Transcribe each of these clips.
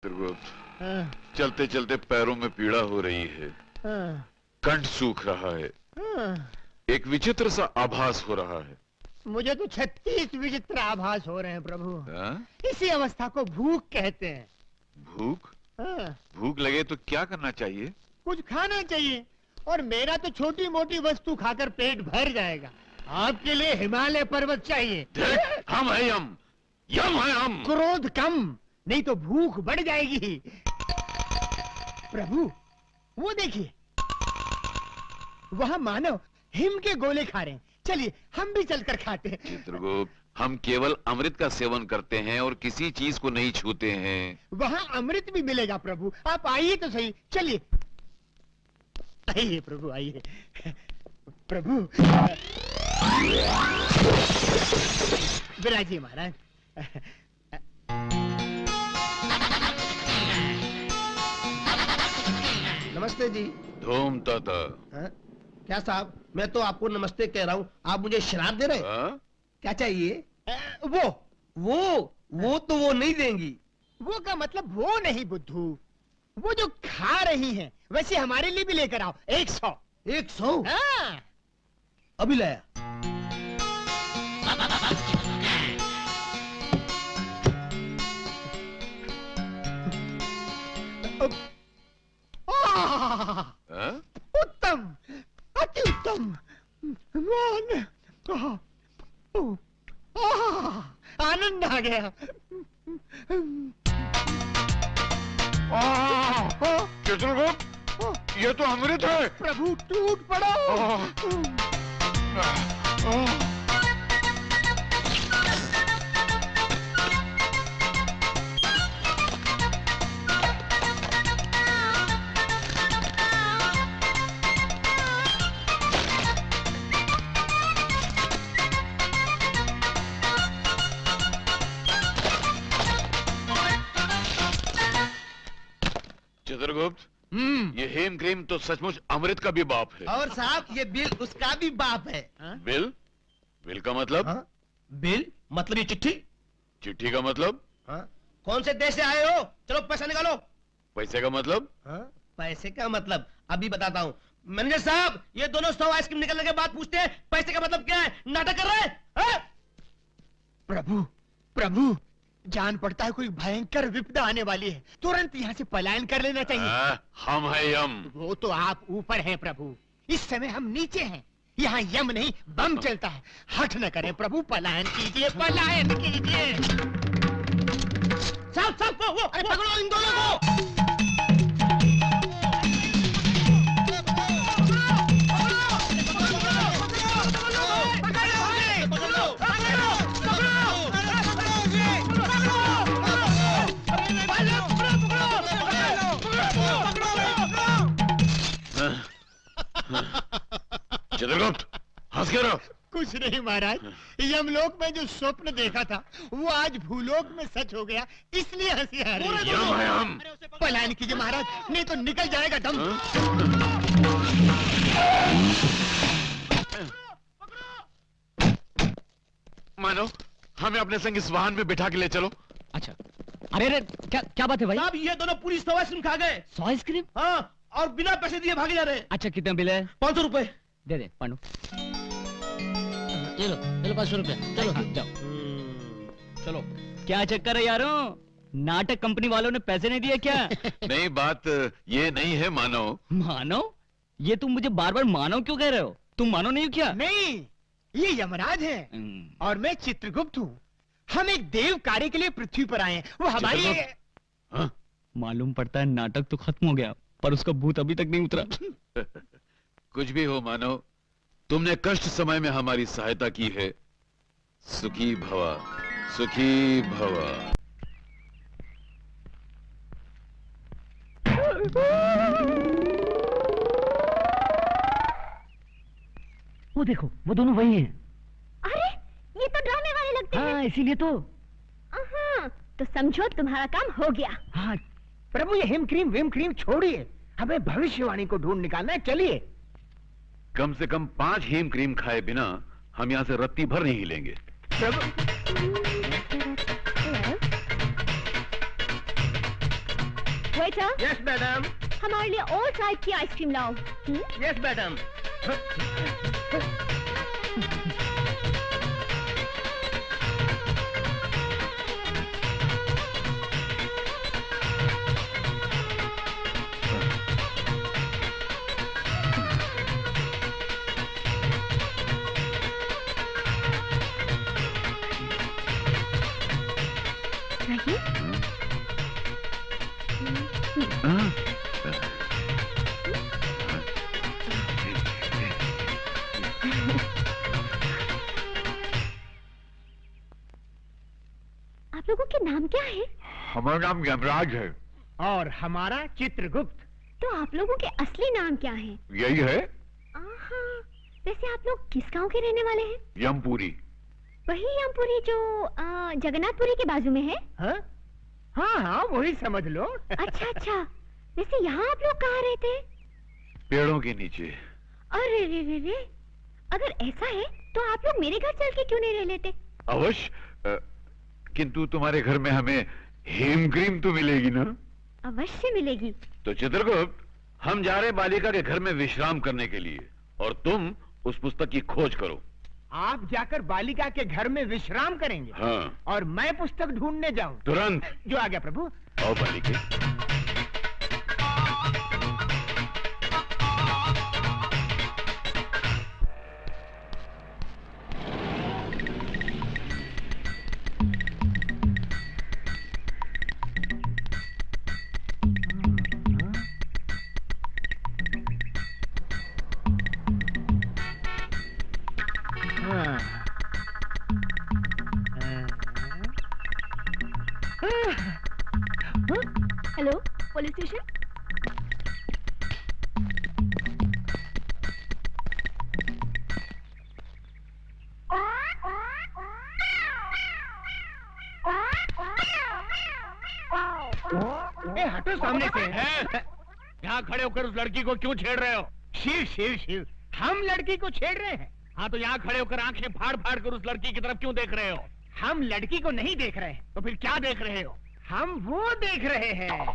चलते चलते पैरों में पीड़ा हो रही है, कंठ सूख रहा है, एक विचित्र सा आभास हो रहा है। मुझे तो 36 विचित्र आभास हो रहे हैं प्रभु। इसी अवस्था को भूख कहते हैं। भूख? भूख लगे तो क्या करना चाहिए? कुछ खाना चाहिए, और मेरा तो छोटी मोटी वस्तु खाकर पेट भर जाएगा। आपके लिए हिमालय पर्वत चाहिए। हम है यम, यम है हम। क्रोध कम, नहीं तो भूख बढ़ जाएगी। प्रभु वो देखिए, वहाँ मानव हिम के गोले खा रहे हैं। चलिए हम भी चलकर खाते हैं। चित्रगुप्त, हम केवल अमृत का सेवन करते हैं और किसी चीज को नहीं छूते हैं। वहाँ अमृत भी मिलेगा प्रभु, आप आइए तो सही। चलिए आइए प्रभु, आइए प्रभु। विराजिए महाराज। नमस्ते जी। धूम ताता। क्या साहब, मैं तो आपको नमस्ते कह रहा हूँ, आप मुझे शराब दे रहे हैं? क्या चाहिए? वो तो वो नहीं देंगी। वो का मतलब वो नहीं बुद्धू, वो जो खा रही हैं, वैसे हमारे लिए भी लेकर आओ। 100। 100? हाँ। अभी लाया। उत्तम, अति उत्तम। आनंद आ गया। चित्रगुप्त, ये तो अमृत है। प्रभु टूट पड़ो। चित्रगुप्त, ये हेम क्रीम तो सचमुच अमृत का भी बाप है। और साहब, ये बिल उसका भी बाप है। बिल? बिल का मतलब? बिल मतलब ये चिट्ठी। चिट्ठी का मतलब? कौन से देश से आए हो? चलो पैसा निकालो। पैसे का मतलब? पैसे का मतलब अभी बताता हूँ। मैनेजर साहब, ये दोनों 100 आइसक्रीम निकलने के बाद पूछते हैं पैसे का मतलब क्या है। नाटक कर रहे हैं? प्रभु प्रभु, जान पड़ता है कोई भयंकर विपदा आने वाली है, तुरंत यहाँ से पलायन कर लेना चाहिए। हम है यम। वो तो आप ऊपर हैं प्रभु, इस समय हम नीचे हैं। यहाँ यम नहीं बम चलता है। हठ न करें प्रभु, पलायन कीजिए, पलायन कीजिए। साहब साहब, वो पकड़ो इन दोनों को। चित्रगुप्त, हंस क्यों रहे हो? कुछ नहीं महाराज, यमलोक में जो स्वप्न देखा था वो आज भूलोक में सच हो गया, इसलिए हंसी आ रही है। यम है हम। पलायन कीजिए महाराज, नहीं तो निकल जाएगा दम। मानो, हमें अपने संग इस वाहन में बिठा के ले चलो। अच्छा, अरे क्या बात है भाई? साहब, ये दोनों पूरी 100 आइसक्रीम खा गए। 100 आइसक्रीम? हाँ, और बिना पैसे दिए भागे जा रहे हैं। अच्छा, कितना बिल है? 500 रुपए। दे दे पांडु। चलो 500 रुपए। चलो जाओ। चलो, क्या चक्कर है यारों? नाटक कंपनी वालों ने पैसे नहीं दिए क्या? नहीं, बात ये नहीं है मानव। मानव? ये तुम मुझे बार बार मानव क्यों कह रहे हो? तुम मानव नहीं हो क्या? नहीं, ये यमराज है और मैं चित्रगुप्त हूँ। हम एक देव कार्य के लिए पृथ्वी पर आए हैं। वो हमारी मालूम पड़ता है नाटक तो खत्म हो गया, पर उसका भूत अभी तक नहीं उतरा। कुछ भी हो मानव, तुमने कष्ट समय में हमारी सहायता की है। सुखी भवा, सुखी भवा। वो देखो, वो दोनों वही हैं। अरे, ये तो ड्रामे वाले लगते हैं। हाँ, इसीलिए तो। तो समझो तुम्हारा काम हो गया। हाँ प्रभु, ये हिम क्रीम विम क्रीम छोड़िए, हमें भविष्यवाणी को ढूंढ निकालना है। चलिए। कम से कम 5 हेम क्रीम खाए बिना हम यहाँ से रत्ती भर नहीं हिलेंगे। प्रभु वेटर, यस मैडम, हमारे लिए और टाइप की आइसक्रीम लाओ। Yes madam. आप लोगों के नाम क्या है? हमारा नाम यमराज है। और हमारा चित्रगुप्त। तो आप लोगों के असली नाम क्या है? यही है, आहा, वैसे आप लोग किस गांव के रहने वाले हैं? यमपुरी। वही यमपुरी जो जगन्नाथपुरी के बाजू में है? हाँ हाँ हाँ, वही समझ लो। अच्छा अच्छा, वैसे यहाँ आप लोग कहाँ रहते हैं? पेड़ों के नीचे। अरे रे रे रे, अगर ऐसा है तो आप लोग मेरे घर चल के क्यों नहीं रह लेते? अवश्य, किंतु तुम्हारे घर में हमें हेम क्रीम तो मिलेगी ना? अवश्य मिलेगी। तो चित्रगुप्त, हम जा रहे बालिका के घर में विश्राम करने के लिए, और तुम उस पुस्तक की खोज करो। आप जाकर बालिका के घर में विश्राम करेंगे? हाँ। और मैं पुस्तक ढूंढने जाऊं? तुरंत। जो आ गया प्रभु। आओ बालिके। Hello, police station. हटो सामने से। यहाँ खड़े होकर उस लड़की को क्यों छेड़ रहे हो? शिव शिव शिव, हम लड़की को छेड़ रहे हैं। हाँ, तो यहाँ खड़े होकर आंखें फाड़ फाड़ कर उस लड़की की तरफ क्यों देख रहे हो? हम लड़की को नहीं देख रहे हैं। तो फिर क्या देख रहे हो? हम वो देख रहे हैं।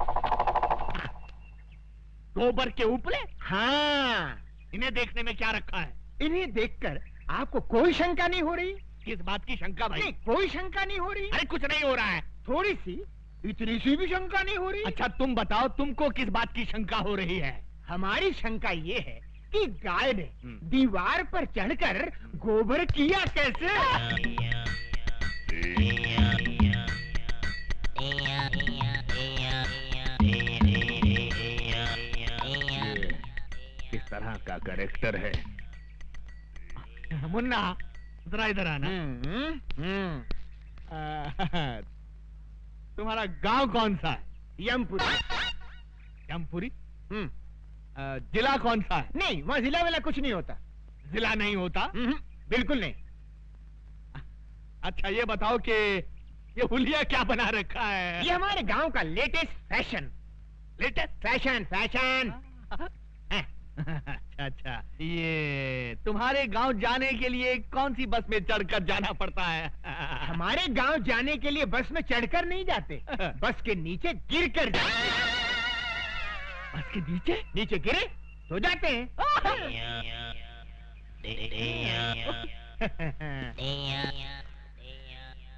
गोबर के उपले? हाँ, इन्हें देखने में क्या रखा है? इन्हें देखकर आपको कोई शंका नहीं हो रही? किस बात की शंका भाई? नहीं, कोई शंका नहीं हो रही। अरे कुछ नहीं हो रहा है। थोड़ी सी, इतनी सी भी शंका नहीं हो रही। अच्छा तुम बताओ, तुमको किस बात की शंका हो रही है? हमारी शंका ये है कि गाय ने दीवार पर चढ़कर गोबर किया कैसे? किस तरह का कैरेक्टर है? मुन्ना, जरा इधर आना। तुम्हारा गांव कौन सा है? यमपुरी। यमपुरी? जिला कौन सा है? नहीं, वहाँ जिला वाला कुछ नहीं होता। जिला नहीं होता? बिल्कुल नहीं। अच्छा ये बताओ कि ये हुलिया क्या बना रखा है? ये हमारे गांव का latest fashion. Latest fashion fashion. अच्छा, ये तुम्हारे गांव जाने के लिए कौन सी बस में चढ़कर जाना पड़ता है? हमारे गांव जाने के लिए बस में चढ़कर नहीं जाते, बस के नीचे गिर कर जाते। बस के नीचे? नीचे गिरे तो जाते हैं।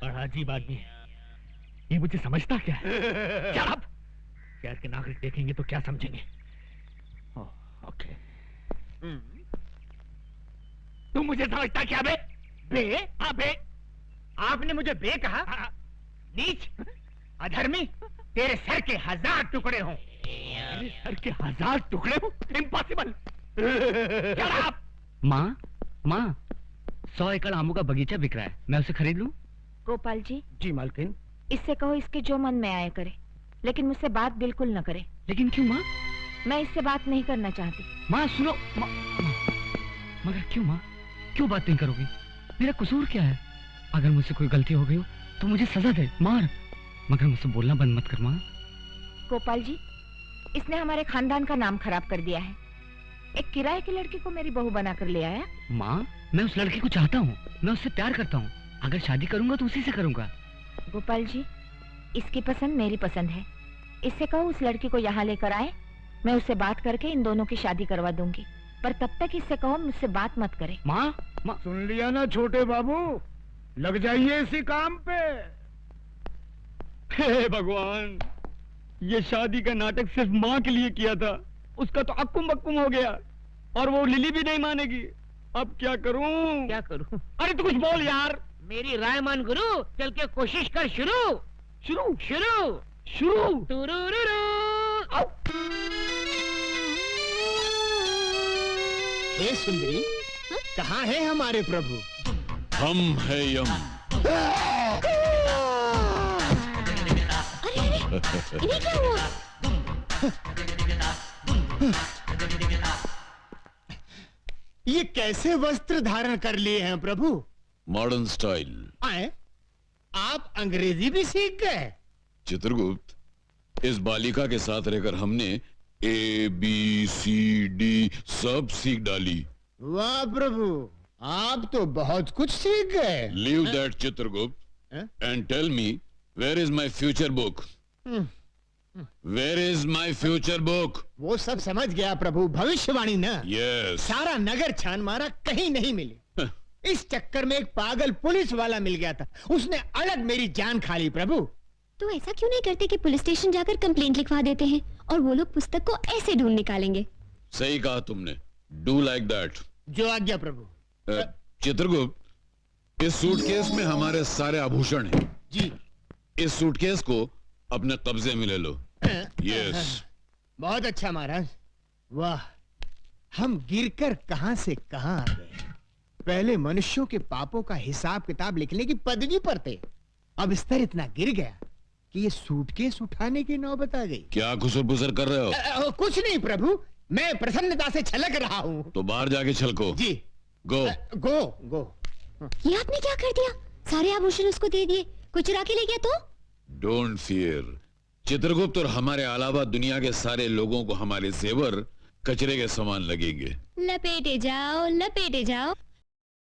बड़ा अजीब आदमी है, ये मुझे समझता क्या है? शराब! शहर के नागरिक देखेंगे तो क्या समझेंगे? ओके। तुम मुझे समझता क्या बे? बे? हाँ बे। आपने मुझे बे कहा? हाँ। नीच, अधर्मी, तेरे सर के 1000 टुकड़े हों। मेरे सर के 1000 टुकड़े हो? इम्पॉसिबल। शराब! माँ, माँ, 100 एकड़ आमों का बगीचा बिक रहा है, मैं उसे खरीद लूं? गोपाल जी, जी मालकिन। इससे कहो इसके जो मन में आया करे, लेकिन मुझसे बात बिल्कुल न करे। लेकिन क्यों माँ? मैं इससे बात नहीं करना चाहती। माँ सुनो, मगर क्यों माँ? क्यों बात नहीं करोगी? मेरा कसूर क्या है? अगर मुझसे कोई गलती हो गई हो तो मुझे सजा दे, मार, मगर मुझसे बोलना बंद मत कर माँ। गोपाल जी, इसने हमारे खानदान का नाम खराब कर दिया है। एक किराए की लड़की को मेरी बहू बनाकर ले आया। माँ, मैं उस लड़की को चाहता हूँ, मैं उससे प्यार करता हूँ। अगर शादी करूंगा तो उसी से करूंगा। गोपाल जी, इसकी पसंद मेरी पसंद है, इससे कहो उस लड़की को यहाँ लेकर आए, मैं उससे बात करके इन दोनों की शादी करवा दूंगी। पर तब तक इससे कहो मुझसे बात मत करे। माँ, सुन लिया ना छोटे बाबू, लग जाइए इसी काम पे। हे भगवान, ये शादी का नाटक सिर्फ माँ के लिए किया था, उसका तो अक्कुम बक्कुम हो गया और वो लिली भी नहीं मानेगी। अब क्या करूं? क्या करूं? अरे तू कुछ बोल यार। मेरी राय मान गुरु, चल के कोशिश कर। शुरू शुरू शुरू शुरू। तुरुरुरु। हे सुंदरी, कहाँ है हमारे प्रभु? हम है यम। इन्हें क्या हुआ? ये कैसे वस्त्र धारण कर लिए हैं प्रभु? Modern style. आए, आप अंग्रेजी भी सीख गए? चित्रगुप्त, इस बालिका के साथ रहकर हमने ABCD सब सीख डाली। वाह प्रभु, आप तो बहुत कुछ सीख गए। Leave that Chitragupta and tell me, where is my future book? Where is my future book? वो सब समझ गया प्रभु, भविष्यवाणी ना। यस। सारा नगर छान मारा, कहीं नहीं मिली। इस चक्कर में एक पागल पुलिस वाला मिल गया था, उसने अलग मेरी जान खा ली प्रभु। तो ऐसा क्यों नहीं करते कि पुलिस स्टेशन जाकर कंप्लेंट लिखवा देते हैं और वो लोग पुस्तक को ऐसे ढूंढ निकालेंगे। सही कहा तुमने, डू लाइक दैट। जो आज्ञा प्रभु। चित्रगुप्त, इस सूटकेस में हमारे सारे आभूषण हैं। जी। इस सूटकेस को अपने कब्जे में ले लो। यस। बहुत अच्छा महाराज। वाह, हम गिरकर कहां से कहां आ गए। पहले मनुष्यों के पापों का हिसाब किताब लिखने की पदवी पर थे, अब स्तर इतना गिर गया कि ये सूटकेस उठाने की नौबत आ गई। क्या खुसर-पुसर कर रहे हो? कुछ नहीं प्रभु, मैं प्रसन्नता से छलक रहा हूँ। तो बाहर जाके छलको। जी। गो। गो गो। ये आपने क्या कर दिया? सारे आभूषण उसको दे दिए, कोई चुरा के ले गया तो? Don't fear. चित्रगुप्त और हमारे अलावा दुनिया के सारे लोगों को हमारे जेवर कचरे के समान लगेंगे। लपेटे जाओ लपेटे जाओ।